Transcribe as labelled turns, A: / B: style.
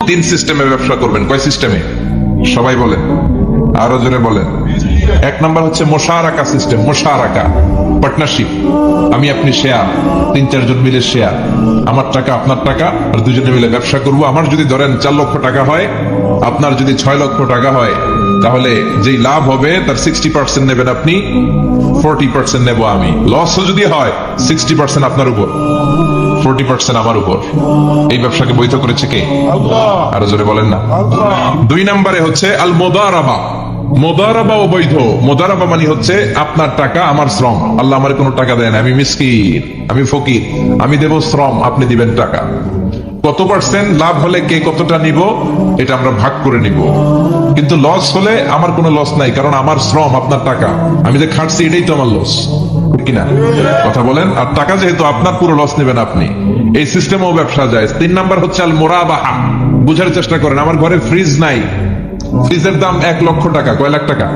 A: তিন সিস্টেমে ব্যবসা করবেন। কয় সিস্টেমে? সবাই বলেন, আরো জোরে বলেন। এক নাম্বার হচ্ছে মোশারাকা সিস্টেম। মোশারাকা, পার্টনারশিপ। আমি আপনি শেয়ার, তিন চারজন মিলে শেয়ার, আমার টাকা আপনার টাকা, আর দুজনে মিলে ব্যবসা করব। আমার যদি ধরেন 4 লক্ষ টাকা হয়, আপনার যদি 6 লক্ষ টাকা হয়, তাহলে যেই লাভ হবে তার 60% নেবেন আপনি, 40% নেব আমি। লসও যদি হয় 60% আপনার উপর, 40% আমার উপর। এই ব্যবসাকে বৈধ করেছে কে? আরো জোরে বলেন না। দুই নম্বরে হচ্ছে আল মুদারাবা। মুদারাবা অবৈধ। মুদারাবা মানে হচ্ছে আপনার টাকা আমার শ্রম। আল্লাহ আমার কোনো টাকা দেয় না, আমি মিসকিন, আমি ফকির, আমি দেব শ্রম, আপনি দিবেন টাকা। কত পার্সেন্ট লাভ হলে কে কতটা নিব এটা আমরা ভাগ করে নিব, কিন্তু লস হলে আমার কোনো লস নাই, কারণ আমার শ্রম আপনার টাকা, আমি যে খাটছি এটাই তো আমার লস, কিনা? কথা বলেন। আর টাকা যেহেতু আপনার, পুরো লস নেবেন আপনি। এই সিস্টেমেও ব্যবসা যায়। তিন নাম্বার হচ্ছে আল মুরাবাহা। বুঝার চেষ্টা করেন, আমার ঘরে ফ্রিজ নাই, ফ্রিজের দাম 1 লক্ষ টাকা। কয় লাখ টাকা?